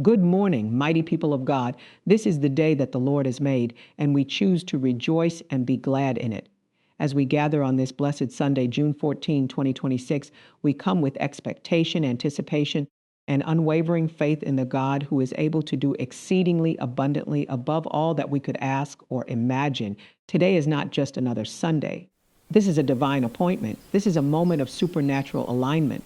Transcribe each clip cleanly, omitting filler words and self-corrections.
Good morning, mighty people of God. This is the day that the Lord has made, and we choose to rejoice and be glad in it. As we gather on this blessed Sunday, June 14, 2026, we come with expectation, anticipation, and unwavering faith in the God who is able to do exceedingly abundantly above all that we could ask or imagine. Today is not just another Sunday. This is a divine appointment. This is a moment of supernatural alignment.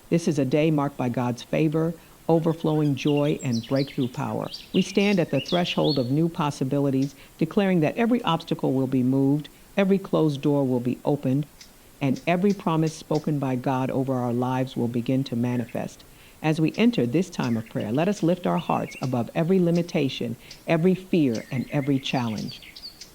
This is a day marked by God's favor, overflowing joy, and breakthrough power. We stand at the threshold of new possibilities, declaring that every obstacle will be moved, every closed door will be opened, and every promise spoken by God over our lives will begin to manifest. As we enter this time of prayer, let us lift our hearts above every limitation, every fear, and every challenge.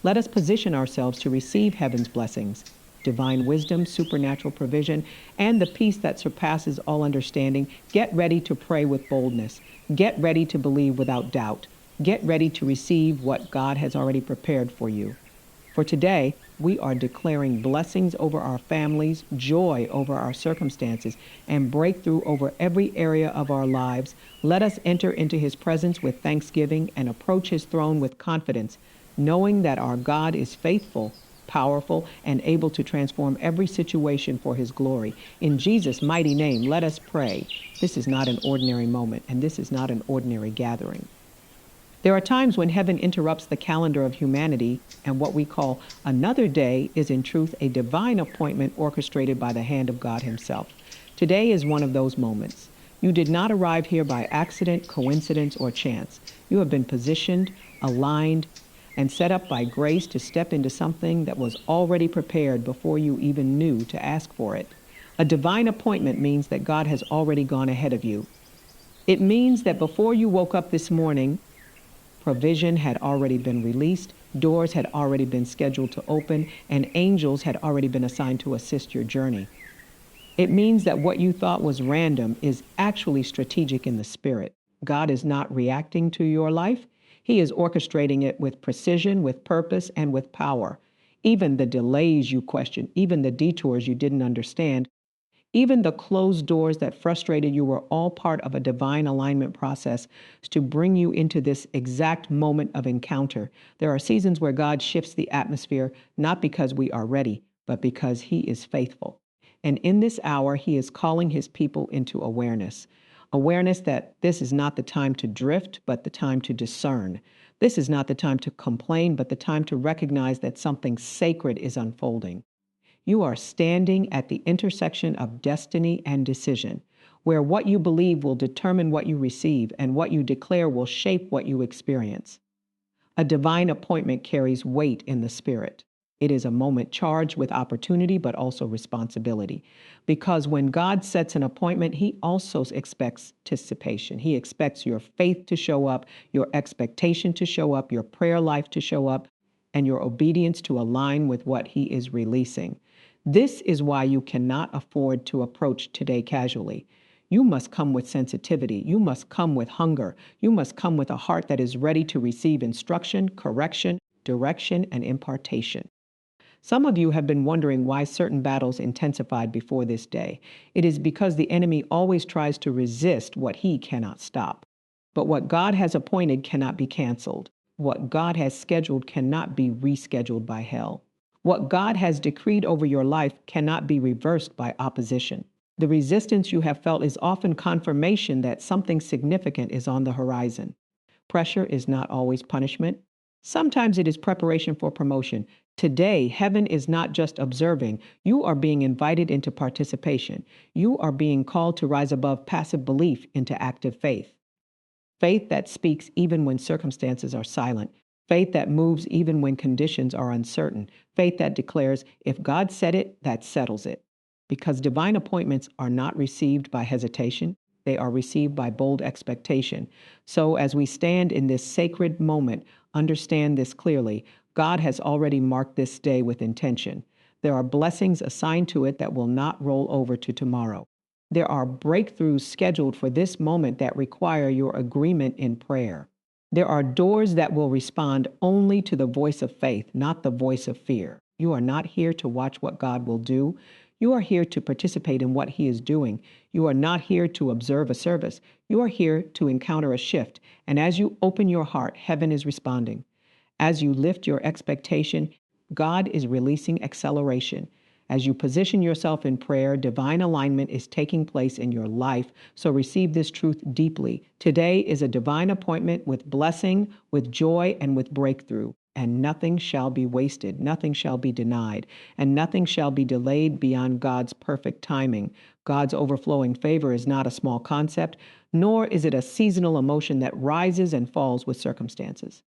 Let us position ourselves to receive heaven's blessings, divine wisdom, supernatural provision, and the peace that surpasses all understanding. Get ready to pray with boldness. Get ready to believe without doubt. Get ready to receive what God has already prepared for you. For today, we are declaring blessings over our families, joy over our circumstances, and breakthrough over every area of our lives. Let us enter into his presence with thanksgiving and approach his throne with confidence, knowing that our God is faithful, powerful, and able to transform every situation for his glory. In Jesus' mighty name, let us pray. This is not an ordinary moment, and this is not an ordinary gathering. There are times when heaven interrupts the calendar of humanity, and what we call another day is in truth a divine appointment orchestrated by the hand of God himself. Today is one of those moments. You did not arrive here by accident, coincidence, or chance. You have been positioned, aligned, and set up by grace to step into something that was already prepared before you even knew to ask for it. A divine appointment means that God has already gone ahead of you. It means that before you woke up this morning, provision had already been released, doors had already been scheduled to open, and angels had already been assigned to assist your journey. It means that what you thought was random is actually strategic in the spirit. God is not reacting to your life. He is orchestrating it with precision, with purpose, and with power. Even the delays you questioned, even the detours you didn't understand, even the closed doors that frustrated you were all part of a divine alignment process to bring you into this exact moment of encounter. There are seasons where God shifts the atmosphere, not because we are ready, but because he is faithful. And in this hour, he is calling his people into awareness. Awareness that this is not the time to drift, but the time to discern. This is not the time to complain, but the time to recognize that something sacred is unfolding. You are standing at the intersection of destiny and decision, where what you believe will determine what you receive, and what you declare will shape what you experience. A divine appointment carries weight in the spirit. It is a moment charged with opportunity, but also responsibility. Because when God sets an appointment, he also expects participation. He expects your faith to show up, your expectation to show up, your prayer life to show up, and your obedience to align with what he is releasing. This is why you cannot afford to approach today casually. You must come with sensitivity. You must come with hunger. You must come with a heart that is ready to receive instruction, correction, direction, and impartation. Some of you have been wondering why certain battles intensified before this day. It is because the enemy always tries to resist what he cannot stop. But what God has appointed cannot be canceled. What God has scheduled cannot be rescheduled by hell. What God has decreed over your life cannot be reversed by opposition. The resistance you have felt is often confirmation that something significant is on the horizon. Pressure is not always punishment. Sometimes it is preparation for promotion. Today, heaven is not just observing. You are being invited into participation. You are being called to rise above passive belief into active faith. Faith that speaks even when circumstances are silent. Faith that moves even when conditions are uncertain. Faith that declares, if God said it, that settles it. Because divine appointments are not received by hesitation, they are received by bold expectation. So as we stand in this sacred moment, understand this clearly. God has already marked this day with intention. There are blessings assigned to it that will not roll over to tomorrow. There are breakthroughs scheduled for this moment that require your agreement in prayer. There are doors that will respond only to the voice of faith, not the voice of fear. You are not here to watch what God will do. You are here to participate in what He is doing. You are not here to observe a service. You are here to encounter a shift. And as you open your heart, heaven is responding. As you lift your expectation, God is releasing acceleration. As you position yourself in prayer, divine alignment is taking place in your life. So receive this truth deeply. Today is a divine appointment with blessing, with joy, and with breakthrough. And nothing shall be wasted, nothing shall be denied, and nothing shall be delayed beyond God's perfect timing. God's overflowing favor is not a small concept, nor is it a seasonal emotion that rises and falls with circumstances.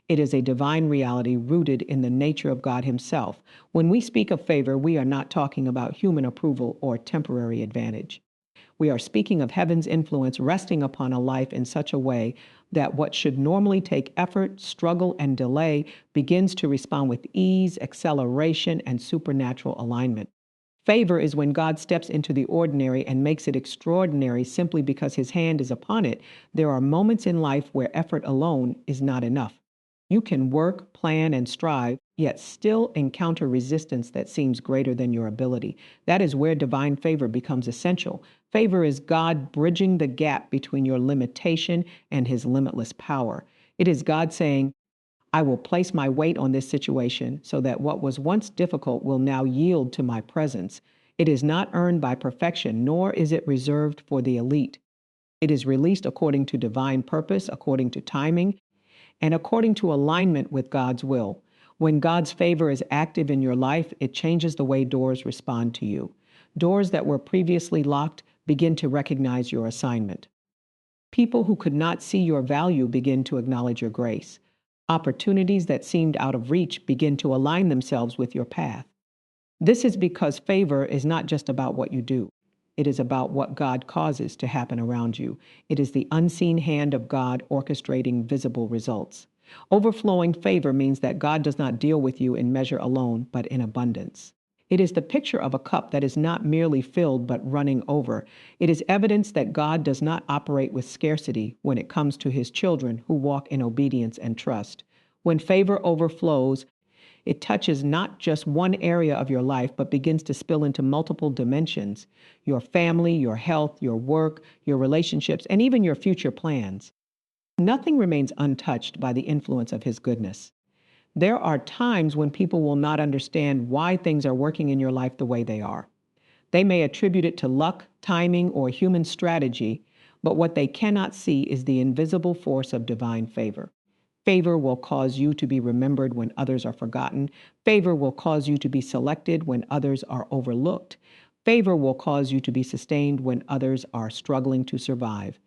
It is a divine reality rooted in the nature of God Himself. When we speak of favor, we are not talking about human approval or temporary advantage. We are speaking of heaven's influence resting upon a life in such a way that what should normally take effort, struggle, and delay begins to respond with ease, acceleration, and supernatural alignment. Favor is when God steps into the ordinary and makes it extraordinary simply because His hand is upon it. There are moments in life where effort alone is not enough. You can work, plan, and strive, yet still encounter resistance that seems greater than your ability. That is where divine favor becomes essential. Favor is God bridging the gap between your limitation and His limitless power. It is God saying, I will place my weight on this situation so that what was once difficult will now yield to my presence. It is not earned by perfection, nor is it reserved for the elite. It is released according to divine purpose, according to timing, and according to alignment with God's will. When God's favor is active in your life, it changes the way doors respond to you. Doors that were previously locked begin to recognize your assignment. People who could not see your value begin to acknowledge your grace. Opportunities that seemed out of reach begin to align themselves with your path. This is because favor is not just about what you do. It is about what God causes to happen around you. It is the unseen hand of God orchestrating visible results. Overflowing favor means that God does not deal with you in measure alone, but in abundance. It is the picture of a cup that is not merely filled, but running over. It is evidence that God does not operate with scarcity when it comes to His children who walk in obedience and trust. When favor overflows, it touches not just one area of your life, but begins to spill into multiple dimensions: your family, your health, your work, your relationships, and even your future plans. Nothing remains untouched by the influence of His goodness. There are times when people will not understand why things are working in your life the way they are. They may attribute it to luck, timing, or human strategy, but what they cannot see is the invisible force of divine favor. Favor will cause you to be remembered when others are forgotten. Favor will cause you to be selected when others are overlooked. Favor will cause you to be sustained when others are struggling to survive.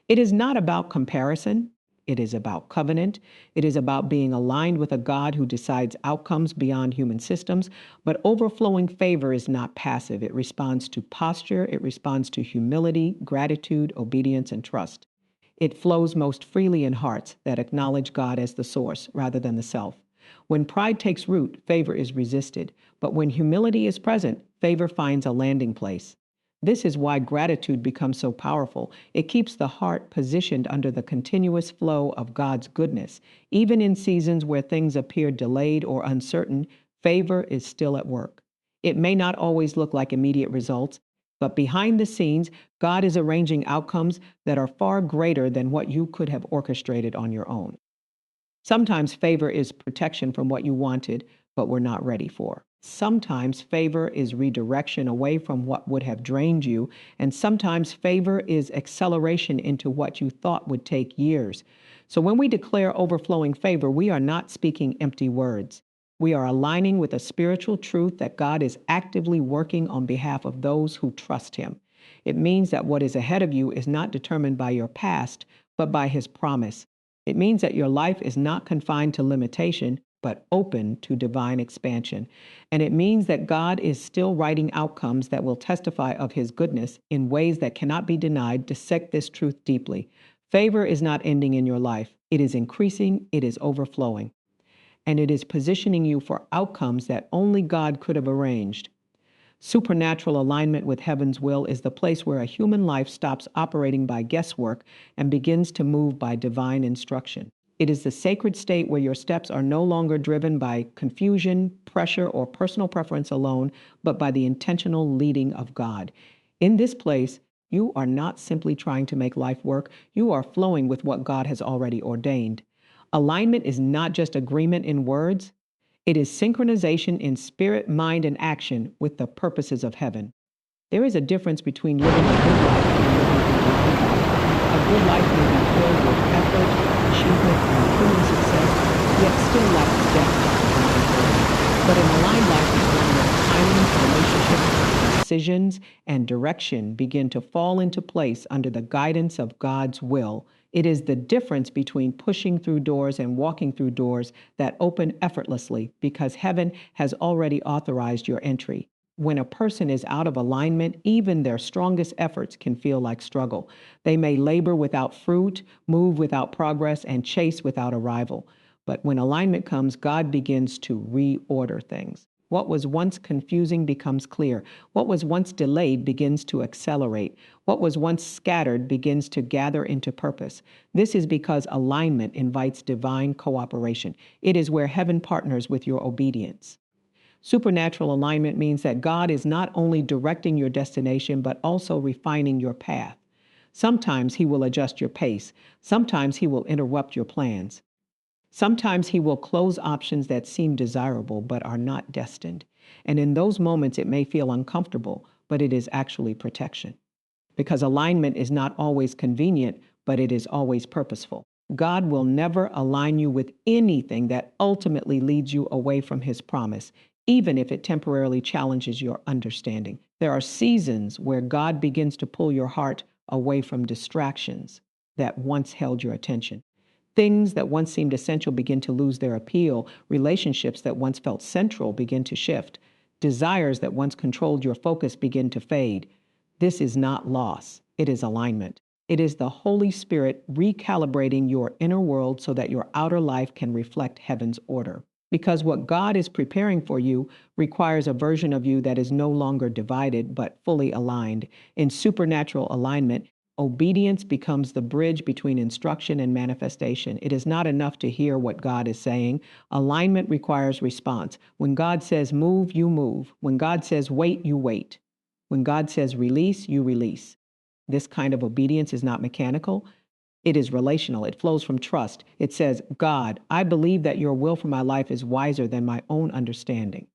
It is not about comparison. It is about covenant. It is about being aligned with a God who decides outcomes beyond human systems. But overflowing favor is not passive. It responds to posture. It responds to humility, gratitude, obedience, and trust. It flows most freely in hearts that acknowledge God as the source rather than the self. When pride takes root, favor is resisted. But when humility is present, favor finds a landing place. This is why gratitude becomes so powerful. It keeps the heart positioned under the continuous flow of God's goodness. Even in seasons where things appear delayed or uncertain, favor is still at work. It may not always look like immediate results, but behind the scenes, God is arranging outcomes that are far greater than what you could have orchestrated on your own. Sometimes favor is protection from what you wanted, but were not ready for. Sometimes favor is redirection away from what would have drained you, and sometimes favor is acceleration into what you thought would take years. So when we declare overflowing favor, we are not speaking empty words. We are aligning with a spiritual truth that God is actively working on behalf of those who trust Him. It means that what is ahead of you is not determined by your past, but by His promise. It means that your life is not confined to limitation, but open to divine expansion. And it means that God is still writing outcomes that will testify of His goodness in ways that cannot be denied. Dissect this truth deeply. Favor is not ending in your life. It is increasing, it is overflowing, and it is positioning you for outcomes that only God could have arranged. Supernatural alignment with heaven's will is the place where a human life stops operating by guesswork and begins to move by divine instruction. It is the sacred state where your steps are no longer driven by confusion, pressure, or personal preference alone, but by the intentional leading of God. In this place, you are not simply trying to make life work, you are flowing with what God has already ordained. Alignment is not just agreement in words, it is synchronization in spirit, mind, and action with the purposes of heaven. There is a difference between living a good life and living a divine life. A good life may be filled with effort, achievement, and human success, yet still lacks depth of divine glory. But an aligned life is one where timing, relationships, decisions, and direction begin to fall into place under the guidance of God's will. It is the difference between pushing through doors and walking through doors that open effortlessly because heaven has already authorized your entry. When a person is out of alignment, even their strongest efforts can feel like struggle. They may labor without fruit, move without progress, and chase without arrival. But when alignment comes, God begins to reorder things. What was once confusing becomes clear. What was once delayed begins to accelerate. What was once scattered begins to gather into purpose. This is because alignment invites divine cooperation. It is where heaven partners with your obedience. Supernatural alignment means that God is not only directing your destination, but also refining your path. Sometimes He will adjust your pace. Sometimes He will interrupt your plans. Sometimes He will close options that seem desirable but are not destined. And in those moments, it may feel uncomfortable, but it is actually protection. Because alignment is not always convenient, but it is always purposeful. God will never align you with anything that ultimately leads you away from His promise, even if it temporarily challenges your understanding. There are seasons where God begins to pull your heart away from distractions that once held your attention. Things that once seemed essential begin to lose their appeal. Relationships that once felt central begin to shift. Desires that once controlled your focus begin to fade. This is not loss, it is alignment. It is the Holy Spirit recalibrating your inner world so that your outer life can reflect heaven's order. Because what God is preparing for you requires a version of you that is no longer divided but fully aligned. In supernatural alignment, obedience becomes the bridge between instruction and manifestation. It is not enough to hear what God is saying. Alignment requires response. When God says move, you move. When God says wait, you wait. When God says release, you release. This kind of obedience is not mechanical. It is relational. It flows from trust. It says, God, I believe that your will for my life is wiser than my own understanding.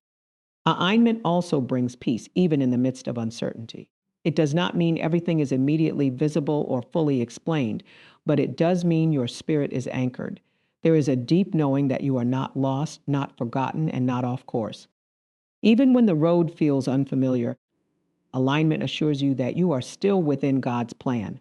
Alignment also brings peace, even in the midst of uncertainty. It does not mean everything is immediately visible or fully explained, but it does mean your spirit is anchored. There is a deep knowing that you are not lost, not forgotten, and not off course. Even when the road feels unfamiliar, alignment assures you that you are still within God's plan.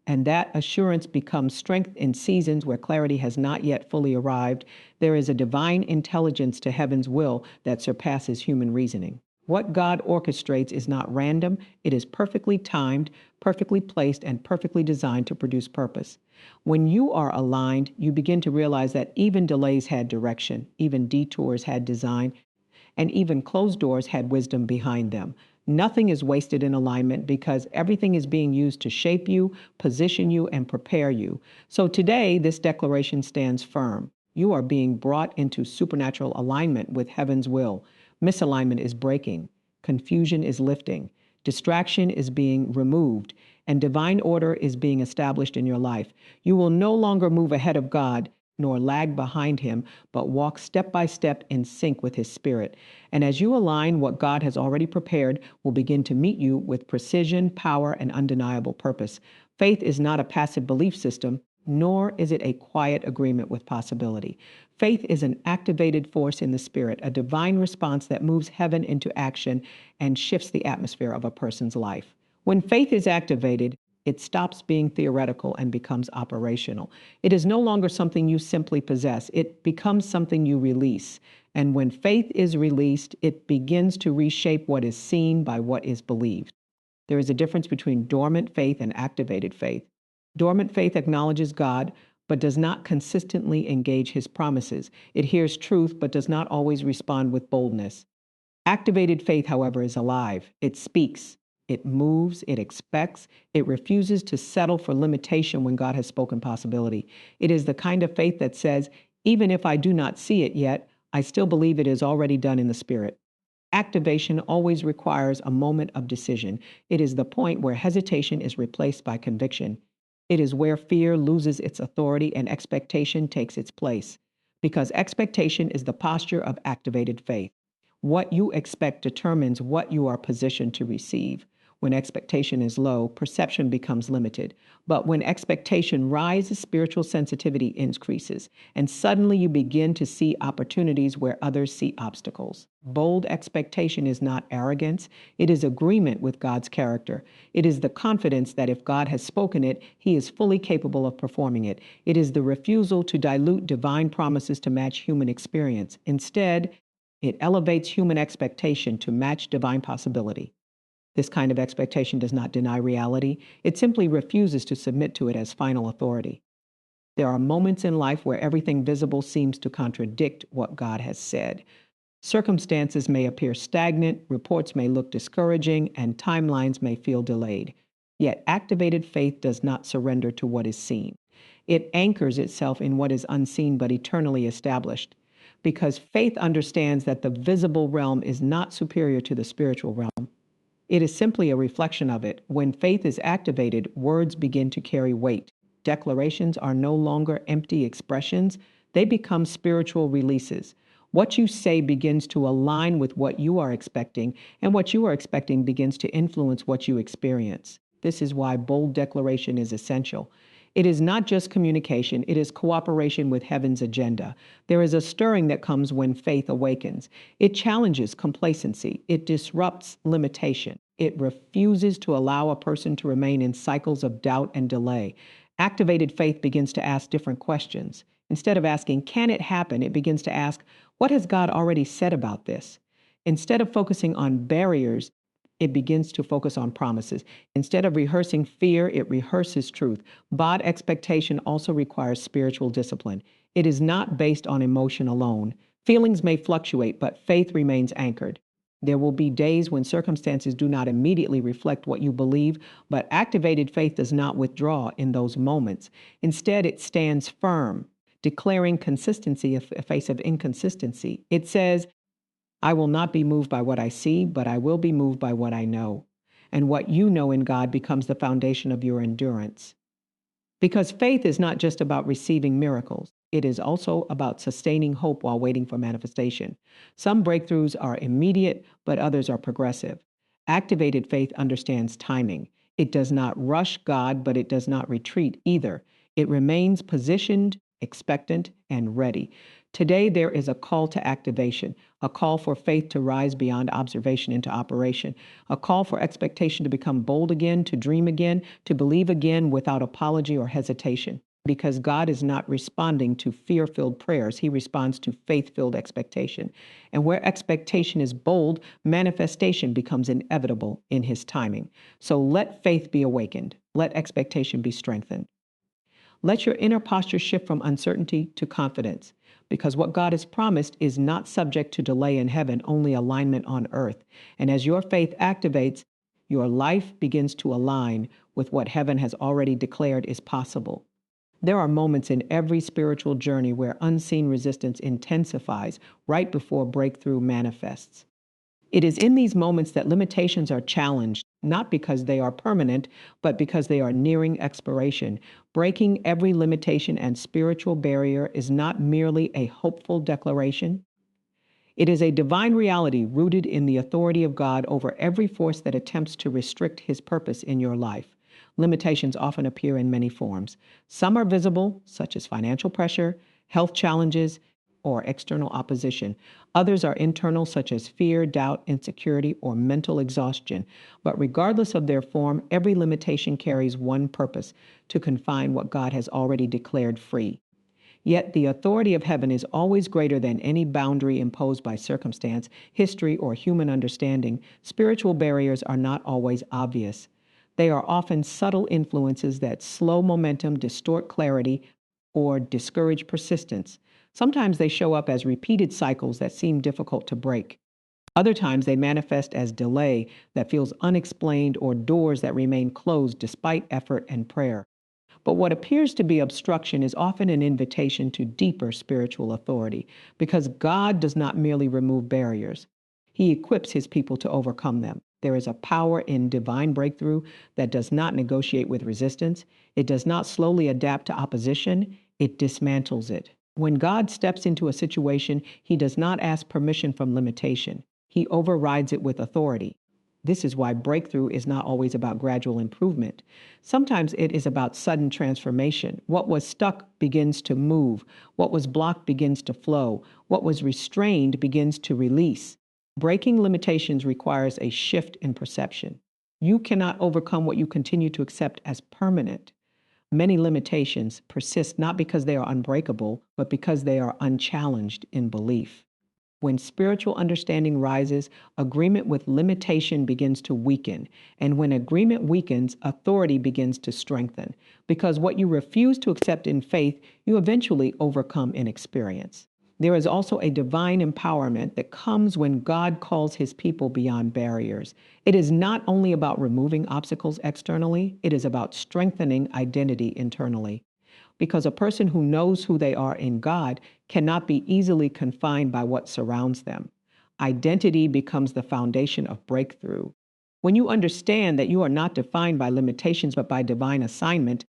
And that assurance becomes strength in seasons where clarity has not yet fully arrived. There is a divine intelligence to heaven's will that surpasses human reasoning. What God orchestrates is not random, it is perfectly timed, perfectly placed, and perfectly designed to produce purpose. When you are aligned, you begin to realize that even delays had direction, even detours had design, and even closed doors had wisdom behind them. Nothing is wasted in alignment because everything is being used to shape you, position you, and prepare you. So today, this declaration stands firm. You are being brought into supernatural alignment with heaven's will. Misalignment is breaking. Confusion is lifting. Distraction is being removed. And divine order is being established in your life. You will no longer move ahead of God nor lag behind him, but walk step by step in sync with his spirit. And as you align, what God has already prepared will begin to meet you with precision, power, and undeniable purpose. Faith is not a passive belief system, nor is it a quiet agreement with possibility. Faith is an activated force in the spirit, a divine response that moves heaven into action and shifts the atmosphere of a person's life. When faith is activated, it stops being theoretical and becomes operational. It is no longer something you simply possess. It becomes something you release. And when faith is released, it begins to reshape what is seen by what is believed. There is a difference between dormant faith and activated faith. Dormant faith acknowledges God, but does not consistently engage his promises. It hears truth, but does not always respond with boldness. Activated faith, however, is alive. It speaks. It moves, it expects, it refuses to settle for limitation when God has spoken possibility. It is the kind of faith that says, even if I do not see it yet, I still believe it is already done in the Spirit. Activation always requires a moment of decision. It is the point where hesitation is replaced by conviction. It is where fear loses its authority and expectation takes its place. Because expectation is the posture of activated faith. What you expect determines what you are positioned to receive. When expectation is low, perception becomes limited. But when expectation rises, spiritual sensitivity increases. And suddenly you begin to see opportunities where others see obstacles. Bold expectation is not arrogance. It is agreement with God's character. It is the confidence that if God has spoken it, He is fully capable of performing it. It is the refusal to dilute divine promises to match human experience. Instead, it elevates human expectation to match divine possibility. This kind of expectation does not deny reality. It simply refuses to submit to it as final authority. There are moments in life where everything visible seems to contradict what God has said. Circumstances may appear stagnant, reports may look discouraging, and timelines may feel delayed. Yet activated faith does not surrender to what is seen. It anchors itself in what is unseen but eternally established. Because faith understands that the visible realm is not superior to the spiritual realm. It is simply a reflection of it. When faith is activated, words begin to carry weight. Declarations are no longer empty expressions, they become spiritual releases. What you say begins to align with what you are expecting, and what you are expecting begins to influence what you experience. This is why bold declaration is essential. It is not just communication, it is cooperation with heaven's agenda. There is a stirring that comes when faith awakens. It challenges complacency, it disrupts limitation, it refuses to allow a person to remain in cycles of doubt and delay. Activated faith begins to ask different questions. Instead of asking, can it happen? It begins to ask, what has God already said about this? Instead of focusing on barriers, it begins to focus on promises. Instead of rehearsing fear, it rehearses truth. Bold expectation also requires spiritual discipline. It is not based on emotion alone. Feelings may fluctuate, but faith remains anchored. There will be days when circumstances do not immediately reflect what you believe, but activated faith does not withdraw in those moments. Instead, it stands firm, declaring consistency in the face of inconsistency. It says, I will not be moved by what I see, but I will be moved by what I know. And what you know in God becomes the foundation of your endurance. Because faith is not just about receiving miracles, it is also about sustaining hope while waiting for manifestation. Some breakthroughs are immediate, but others are progressive. Activated faith understands timing. It does not rush God, but it does not retreat either. It remains positioned, expectant, and ready. Today, there is a call to activation, a call for faith to rise beyond observation into operation, a call for expectation to become bold again, to dream again, to believe again without apology or hesitation. Because God is not responding to fear-filled prayers, He responds to faith-filled expectation. And where expectation is bold, manifestation becomes inevitable in His timing. So let faith be awakened. Let expectation be strengthened. Let your inner posture shift from uncertainty to confidence, because what God has promised is not subject to delay in heaven, only alignment on earth. And as your faith activates, your life begins to align with what heaven has already declared is possible. There are moments in every spiritual journey where unseen resistance intensifies right before breakthrough manifests. It is in these moments that limitations are challenged, not because they are permanent, but because they are nearing expiration. Breaking every limitation and spiritual barrier is not merely a hopeful declaration. It is a divine reality rooted in the authority of God over every force that attempts to restrict His purpose in your life. Limitations often appear in many forms. Some are visible, such as financial pressure, health challenges, or external opposition. Others are internal, such as fear, doubt, insecurity, or mental exhaustion. But regardless of their form, every limitation carries one purpose: to confine what God has already declared free. Yet the authority of heaven is always greater than any boundary imposed by circumstance, history, or human understanding. Spiritual barriers are not always obvious. They are often subtle influences that slow momentum, distort clarity, or discourage persistence. Sometimes they show up as repeated cycles that seem difficult to break. Other times they manifest as delay that feels unexplained or doors that remain closed despite effort and prayer. But what appears to be obstruction is often an invitation to deeper spiritual authority because God does not merely remove barriers, He equips His people to overcome them. There is a power in divine breakthrough that does not negotiate with resistance, it does not slowly adapt to opposition, it dismantles it. When God steps into a situation, He does not ask permission from limitation, He overrides it with authority. This is why breakthrough is not always about gradual improvement. Sometimes it is about sudden transformation. What was stuck begins to move. What was blocked begins to flow. What was restrained begins to release. Breaking limitations requires a shift in perception. You cannot overcome what you continue to accept as permanent. Many limitations persist not because they are unbreakable, but because they are unchallenged in belief. When spiritual understanding rises, agreement with limitation begins to weaken. And when agreement weakens, authority begins to strengthen. Because what you refuse to accept in faith, you eventually overcome in experience. There is also a divine empowerment that comes when God calls His people beyond barriers. It is not only about removing obstacles externally, it is about strengthening identity internally, because a person who knows who they are in God cannot be easily confined by what surrounds them. Identity becomes the foundation of breakthrough. When you understand that you are not defined by limitations but by divine assignment,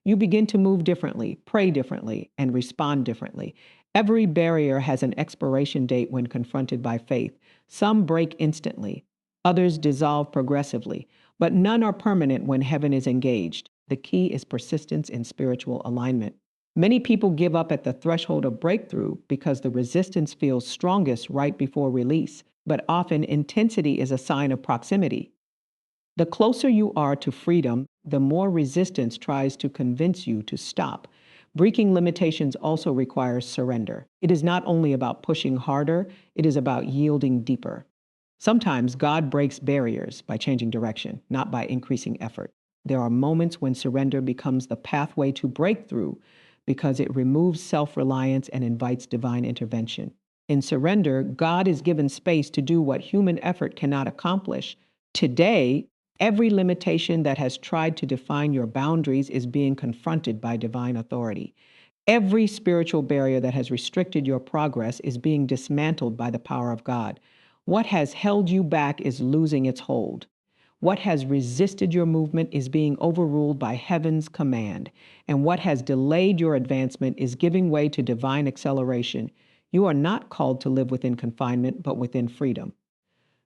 you begin to move differently, pray differently, and respond differently. Every barrier has an expiration date when confronted by faith. Some break instantly, others dissolve progressively, but none are permanent when heaven is engaged. The key is persistence in spiritual alignment. Many people give up at the threshold of breakthrough because the resistance feels strongest right before release, but often intensity is a sign of proximity. The closer you are to freedom, the more resistance tries to convince you to stop. Breaking limitations also requires surrender. It is not only about pushing harder, it is about yielding deeper. Sometimes God breaks barriers by changing direction, not by increasing effort. There are moments when surrender becomes the pathway to breakthrough because it removes self-reliance and invites divine intervention. In surrender, God is given space to do what human effort cannot accomplish. Today, every limitation that has tried to define your boundaries is being confronted by divine authority. Every spiritual barrier that has restricted your progress is being dismantled by the power of God. What has held you back is losing its hold. What has resisted your movement is being overruled by heaven's command. And what has delayed your advancement is giving way to divine acceleration. You are not called to live within confinement, but within freedom.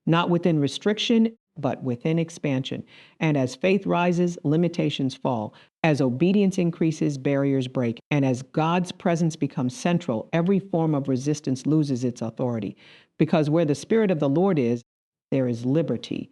Not within restriction, but within expansion. And as faith rises, limitations fall. As obedience increases, barriers break. And as God's presence becomes central, every form of resistance loses its authority. Because where the Spirit of the Lord is, there is liberty.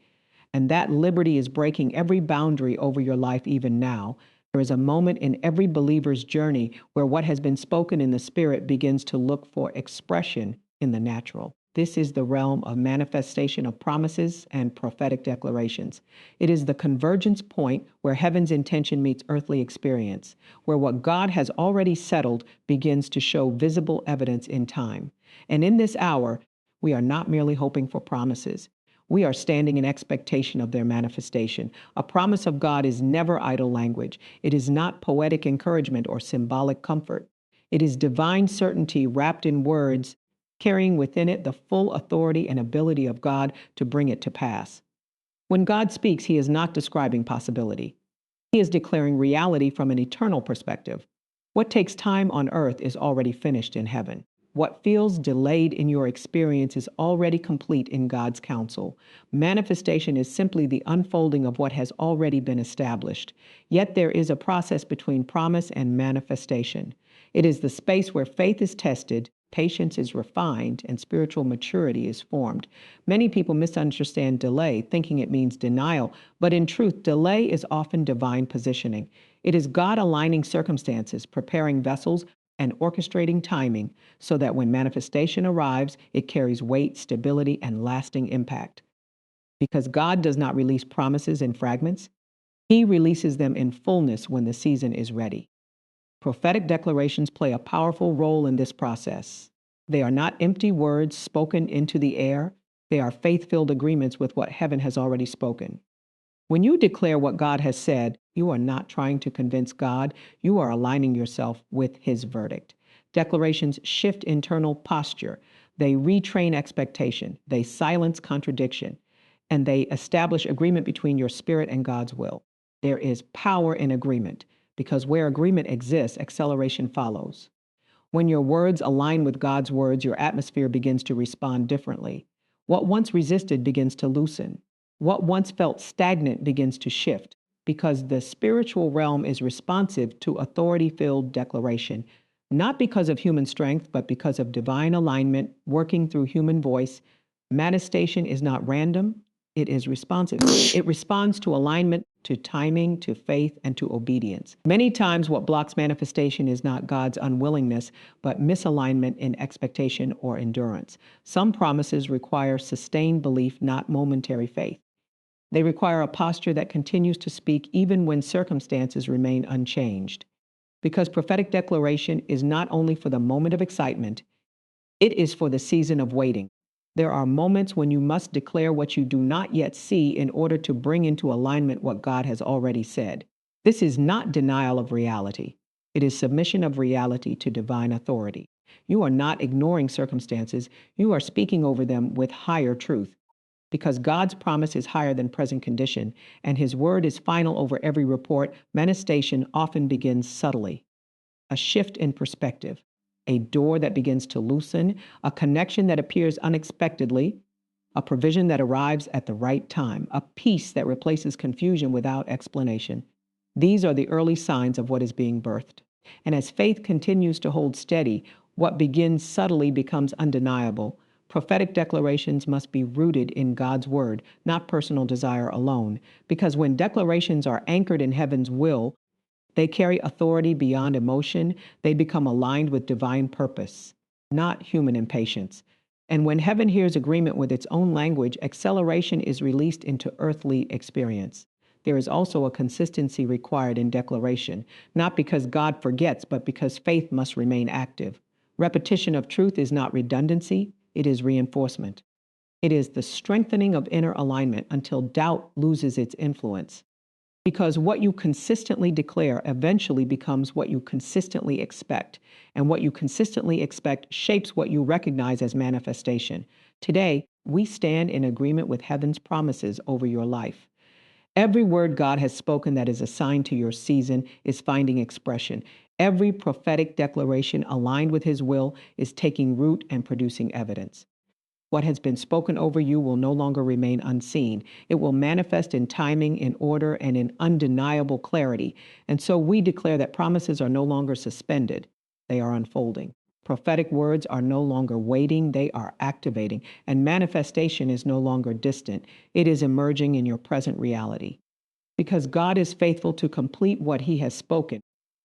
And that liberty is breaking every boundary over your life even now. There is a moment in every believer's journey where what has been spoken in the Spirit begins to look for expression in the natural. This is the realm of manifestation of promises and prophetic declarations. It is the convergence point where heaven's intention meets earthly experience, where what God has already settled begins to show visible evidence in time. And in this hour, we are not merely hoping for promises. We are standing in expectation of their manifestation. A promise of God is never idle language. It is not poetic encouragement or symbolic comfort. It is divine certainty wrapped in words, carrying within it the full authority and ability of God to bring it to pass. When God speaks, He is not describing possibility. He is declaring reality from an eternal perspective. What takes time on earth is already finished in heaven. What feels delayed in your experience is already complete in God's counsel. Manifestation is simply the unfolding of what has already been established. Yet there is a process between promise and manifestation. It is the space where faith is tested, patience is refined, and spiritual maturity is formed. Many people misunderstand delay, thinking it means denial, but in truth, delay is often divine positioning. It is God aligning circumstances, preparing vessels, and orchestrating timing so that when manifestation arrives, it carries weight, stability, and lasting impact. Because God does not release promises in fragments, He releases them in fullness when the season is ready. Prophetic declarations play a powerful role in this process. They are not empty words spoken into the air. They are faith-filled agreements with what heaven has already spoken. When you declare what God has said, you are not trying to convince God, you are aligning yourself with his verdict. Declarations shift internal posture. They retrain expectation. They silence contradiction. And they establish agreement between your spirit and God's will. There is power in agreement because where agreement exists, acceleration follows. When your words align with God's words, your atmosphere begins to respond differently. What once resisted begins to loosen. What once felt stagnant begins to shift because the spiritual realm is responsive to authority-filled declaration, not because of human strength, but because of divine alignment working through human voice. Manifestation is not random, it is responsive. It responds to alignment, to timing, to faith, and to obedience. Many times, what blocks manifestation is not God's unwillingness, but misalignment in expectation or endurance. Some promises require sustained belief, not momentary faith. They require a posture that continues to speak even when circumstances remain unchanged. Because prophetic declaration is not only for the moment of excitement, it is for the season of waiting. There are moments when you must declare what you do not yet see in order to bring into alignment what God has already said. This is not denial of reality. It is submission of reality to divine authority. You are not ignoring circumstances. You are speaking over them with higher truth. Because God's promise is higher than present condition, and his word is final over every report, manifestation often begins subtly. A shift in perspective, a door that begins to loosen, a connection that appears unexpectedly, a provision that arrives at the right time, a peace that replaces confusion without explanation. These are the early signs of what is being birthed. And as faith continues to hold steady, what begins subtly becomes undeniable. Prophetic declarations must be rooted in God's word, not personal desire alone, because when declarations are anchored in heaven's will, they carry authority beyond emotion. They become aligned with divine purpose, not human impatience. And when heaven hears agreement with its own language, acceleration is released into earthly experience. There is also a consistency required in declaration, not because God forgets, but because faith must remain active. Repetition of truth is not redundancy, it is reinforcement. It is the strengthening of inner alignment until doubt loses its influence. Because what you consistently declare eventually becomes what you consistently expect. And what you consistently expect shapes what you recognize as manifestation. Today, we stand in agreement with heaven's promises over your life. Every word God has spoken that is assigned to your season is finding expression. Every prophetic declaration aligned with his will is taking root and producing evidence. What has been spoken over you will no longer remain unseen. It will manifest in timing, in order, and in undeniable clarity. And so we declare that promises are no longer suspended. They are unfolding. Prophetic words are no longer waiting, they are activating. And manifestation is no longer distant. It is emerging in your present reality. Because God is faithful to complete what he has spoken,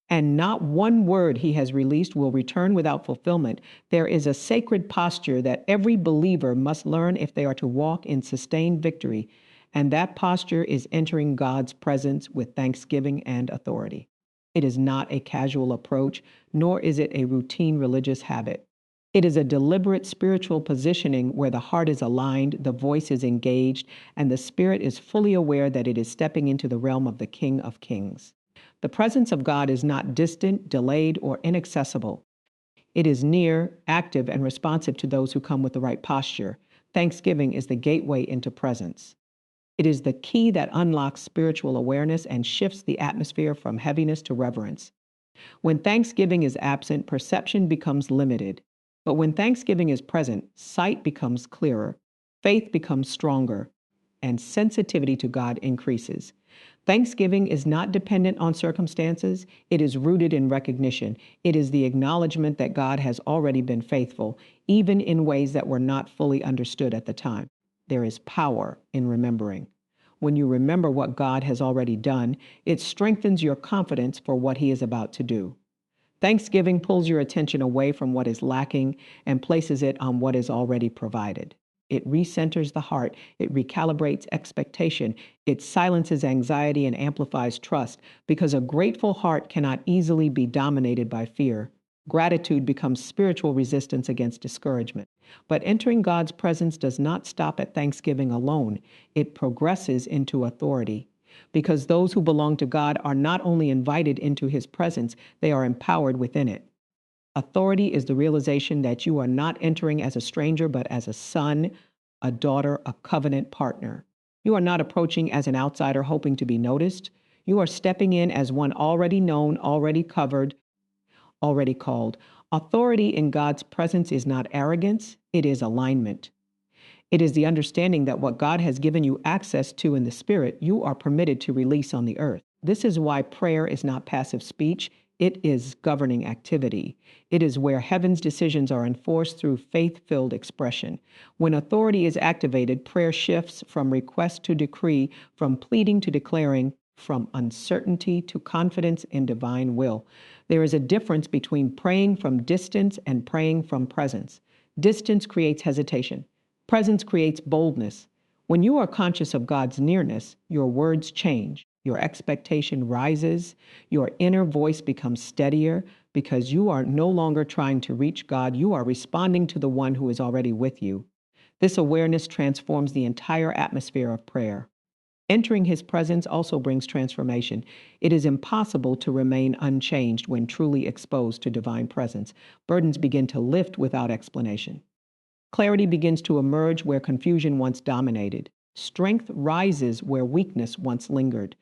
and not one word he has released will return without fulfillment. There is a sacred posture that every believer must learn if they are to walk in sustained victory, and that posture is entering God's presence with thanksgiving and authority. It is not a casual approach, nor is it a routine religious habit. It is a deliberate spiritual positioning where the heart is aligned, the voice is engaged, and the spirit is fully aware that it is stepping into the realm of the King of Kings. The presence of God is not distant, delayed, or inaccessible. It is near, active, and responsive to those who come with the right posture. Thanksgiving is the gateway into presence. It is the key that unlocks spiritual awareness and shifts the atmosphere from heaviness to reverence. When thanksgiving is absent, perception becomes limited. But when thanksgiving is present, sight becomes clearer, faith becomes stronger, and sensitivity to God increases. Thanksgiving is not dependent on circumstances. It is rooted in recognition. It is the acknowledgement that God has already been faithful, even in ways that were not fully understood at the time. There is power in remembering. When you remember what God has already done, it strengthens your confidence for what he is about to do. Thanksgiving pulls your attention away from what is lacking and places it on what is already provided. It recenters the heart. It recalibrates expectation. It silences anxiety and amplifies trust because a grateful heart cannot easily be dominated by fear. Gratitude becomes spiritual resistance against discouragement. But entering God's presence does not stop at thanksgiving alone, it progresses into authority. Because those who belong to God are not only invited into his presence, they are empowered within it. Authority is the realization that you are not entering as a stranger, but as a son, a daughter, a covenant partner. You are not approaching as an outsider hoping to be noticed. You are stepping in as one already known, already covered, already called. Authority in God's presence is not arrogance, it is alignment. It is the understanding that what God has given you access to in the Spirit, you are permitted to release on the earth. This is why prayer is not passive speech, it is governing activity. It is where heaven's decisions are enforced through faith-filled expression. When authority is activated, prayer shifts from request to decree, from pleading to declaring, from uncertainty to confidence in divine will. There is a difference between praying from distance and praying from presence. Distance creates hesitation. Presence creates boldness. When you are conscious of God's nearness, your words change, your expectation rises, your inner voice becomes steadier because you are no longer trying to reach God, you are responding to the one who is already with you. This awareness transforms the entire atmosphere of prayer. Entering his presence also brings transformation. It is impossible to remain unchanged when truly exposed to divine presence. Burdens begin to lift without explanation. Clarity begins to emerge where confusion once dominated. Strength rises where weakness once lingered.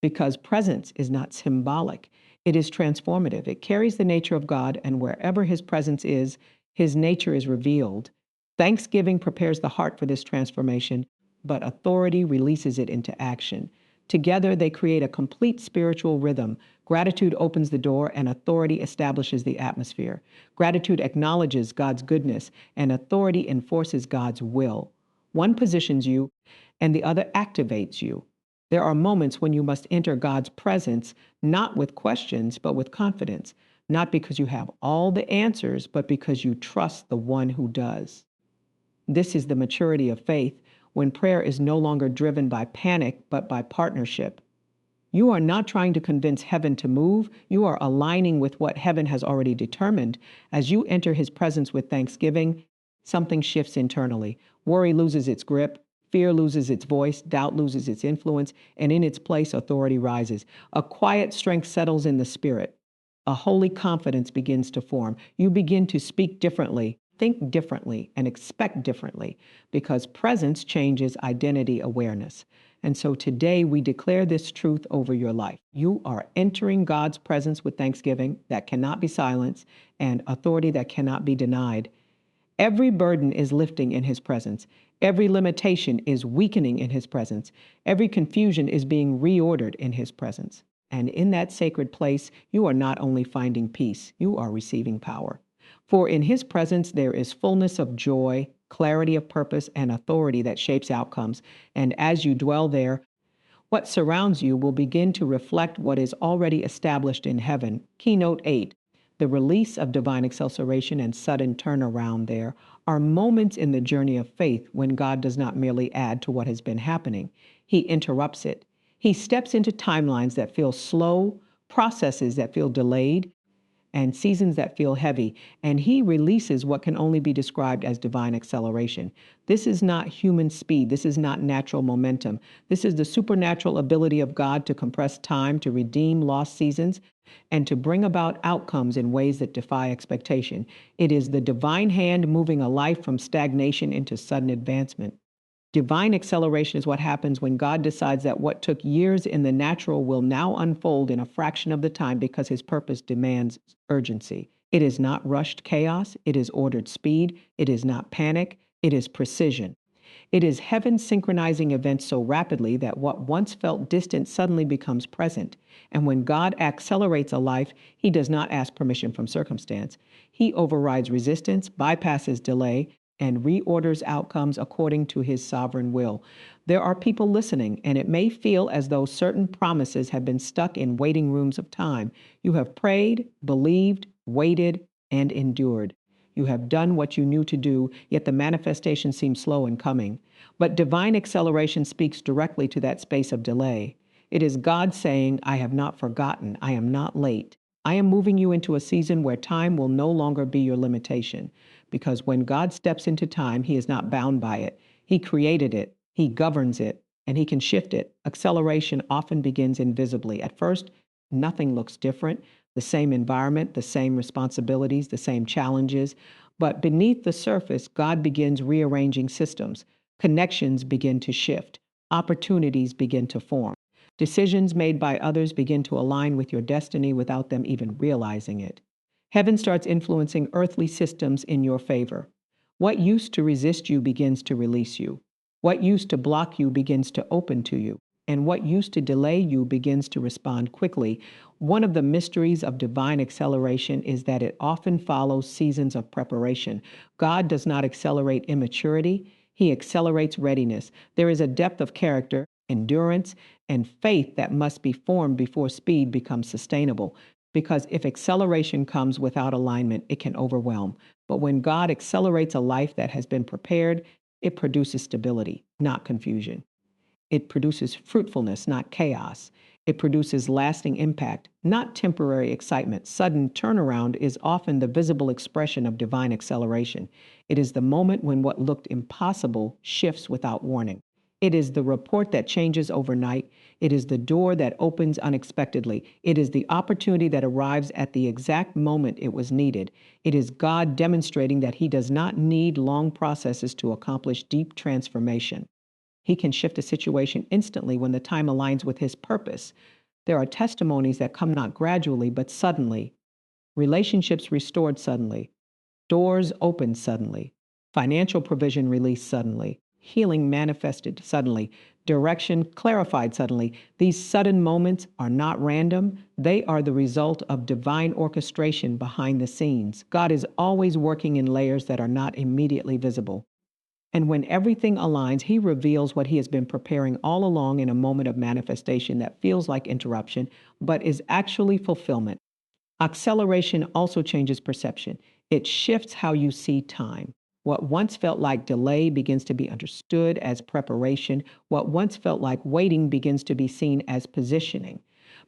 Because presence is not symbolic, it is transformative. It carries the nature of God, and wherever his presence is, his nature is revealed. Thanksgiving prepares the heart for this transformation, but authority releases it into action. Together, they create a complete spiritual rhythm. Gratitude opens the door, and authority establishes the atmosphere. Gratitude acknowledges God's goodness, and authority enforces God's will. One positions you, and the other activates you. There are moments when you must enter God's presence, not with questions, but with confidence, not because you have all the answers, but because you trust the one who does. This is the maturity of faith, when prayer is no longer driven by panic, but by partnership. You are not trying to convince heaven to move. You are aligning with what heaven has already determined. As you enter his presence with thanksgiving, something shifts internally. Worry loses its grip. Fear loses its voice. Doubt loses its influence. And in its place, authority rises. A quiet strength settles in the spirit. A holy confidence begins to form. You begin to speak differently, think differently, and expect differently, because presence changes identity awareness. And so today we declare this truth over your life. You are entering God's presence with thanksgiving that cannot be silenced and authority that cannot be denied. Every burden is lifting in his presence. Every limitation is weakening in his presence. Every confusion is being reordered in his presence. And in that sacred place, you are not only finding peace, you are receiving power. For in his presence there is fullness of joy, clarity of purpose, and authority that shapes outcomes. And as you dwell there, what surrounds you will begin to reflect what is already established in heaven. Keynote 8. The release of divine acceleration and sudden turnaround there are moments in the journey of faith when God does not merely add to what has been happening, he interrupts it. He steps into timelines that feel slow, processes that feel delayed, and seasons that feel heavy, and he releases what can only be described as divine acceleration. This is not human speed. This is not natural momentum. This is the supernatural ability of God to compress time, to redeem lost seasons, and to bring about outcomes in ways that defy expectation. It is the divine hand moving a life from stagnation into sudden advancement. Divine acceleration is what happens when God decides that what took years in the natural will now unfold in a fraction of the time because his purpose demands urgency. It is not rushed chaos, it is ordered speed, it is not panic, it is precision. It is heaven synchronizing events so rapidly that what once felt distant suddenly becomes present. And when God accelerates a life, he does not ask permission from circumstance. He overrides resistance, bypasses delay, and reorders outcomes according to his sovereign will. There are people listening, and it may feel as though certain promises have been stuck in waiting rooms of time. You have prayed, believed, waited, and endured. You have done what you knew to do, yet the manifestation seems slow in coming. But divine acceleration speaks directly to that space of delay. It is God saying, I have not forgotten, I am not late. I am moving you into a season where time will no longer be your limitation, because when God steps into time, he is not bound by it. He created it, he governs it, and he can shift it. Acceleration often begins invisibly. At first, nothing looks different, the same environment, the same responsibilities, the same challenges. But beneath the surface, God begins rearranging systems. Connections begin to shift, opportunities begin to form. Decisions made by others begin to align with your destiny without them even realizing it. Heaven starts influencing earthly systems in your favor. What used to resist you begins to release you. What used to block you begins to open to you. And what used to delay you begins to respond quickly. One of the mysteries of divine acceleration is that it often follows seasons of preparation. God does not accelerate immaturity, he accelerates readiness. There is a depth of character, endurance, and faith that must be formed before speed becomes sustainable. Because if acceleration comes without alignment, it can overwhelm. But when God accelerates a life that has been prepared, it produces stability, not confusion. It produces fruitfulness, not chaos. It produces lasting impact, not temporary excitement. Sudden turnaround is often the visible expression of divine acceleration. It is the moment when what looked impossible shifts without warning. It is the report that changes overnight. It is the door that opens unexpectedly. It is the opportunity that arrives at the exact moment it was needed. It is God demonstrating that he does not need long processes to accomplish deep transformation. He can shift a situation instantly when the time aligns with his purpose. There are testimonies that come not gradually, but suddenly. Relationships restored suddenly. Doors opened suddenly. Financial provision released suddenly. Healing manifested suddenly. Direction clarified suddenly. These sudden moments are not random. They are the result of divine orchestration behind the scenes. God is always working in layers that are not immediately visible. And when everything aligns, he reveals what he has been preparing all along in a moment of manifestation that feels like interruption, but is actually fulfillment. Acceleration also changes perception. It shifts how you see time. What once felt like delay begins to be understood as preparation. What once felt like waiting begins to be seen as positioning.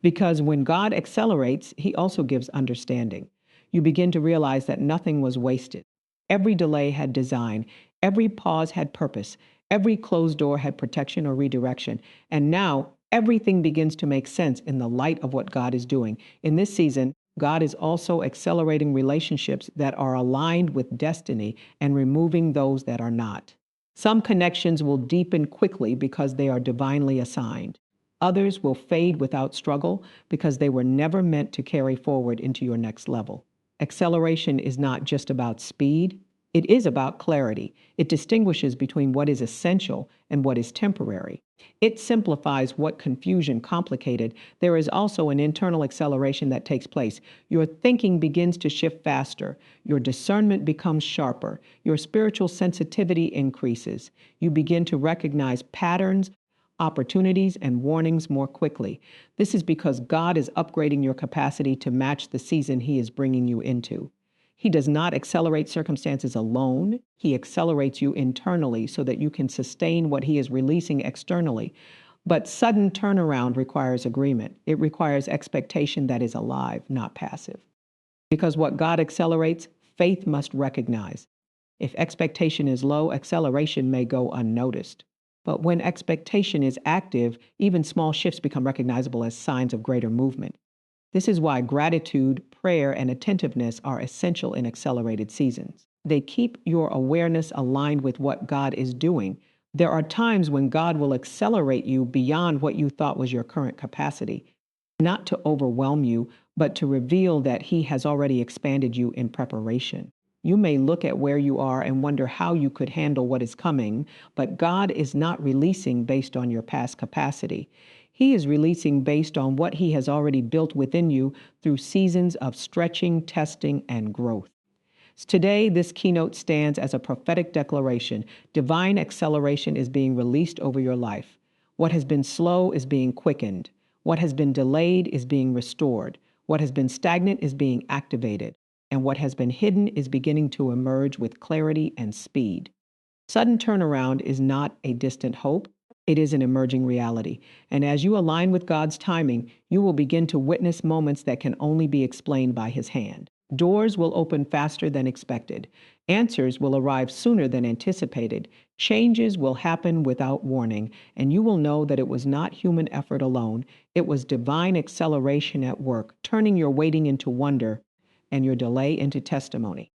Because when God accelerates, he also gives understanding. You begin to realize that nothing was wasted. Every delay had design, every pause had purpose, every closed door had protection or redirection. And now everything begins to make sense in the light of what God is doing. In this season, God is also accelerating relationships that are aligned with destiny and removing those that are not. Some connections will deepen quickly because they are divinely assigned. Others will fade without struggle because they were never meant to carry forward into your next level. Acceleration is not just about speed, it is about clarity. It distinguishes between what is essential and what is temporary. It simplifies what confusion complicated. There is also an internal acceleration that takes place. Your thinking begins to shift faster. Your discernment becomes sharper. Your spiritual sensitivity increases. You begin to recognize patterns, opportunities, and warnings more quickly. This is because God is upgrading your capacity to match the season he is bringing you into. He does not accelerate circumstances alone. He accelerates you internally so that you can sustain what he is releasing externally. But sudden turnaround requires agreement. It requires expectation that is alive, not passive. Because what God accelerates, faith must recognize. If expectation is low, acceleration may go unnoticed. But when expectation is active, even small shifts become recognizable as signs of greater movement. This is why gratitude, prayer, and attentiveness are essential in accelerated seasons. They keep your awareness aligned with what God is doing. There are times when God will accelerate you beyond what you thought was your current capacity, not to overwhelm you, but to reveal that he has already expanded you in preparation. You may look at where you are and wonder how you could handle what is coming, but God is not releasing based on your past capacity. He is releasing based on what he has already built within you through seasons of stretching, testing, and growth. Today, this keynote stands as a prophetic declaration. Divine acceleration is being released over your life. What has been slow is being quickened. What has been delayed is being restored. What has been stagnant is being activated. And what has been hidden is beginning to emerge with clarity and speed. Sudden turnaround is not a distant hope. It is an emerging reality. And as you align with God's timing, you will begin to witness moments that can only be explained by His hand. Doors will open faster than expected. Answers will arrive sooner than anticipated. Changes will happen without warning, and you will know that it was not human effort alone. It was divine acceleration at work, turning your waiting into wonder and your delay into testimony.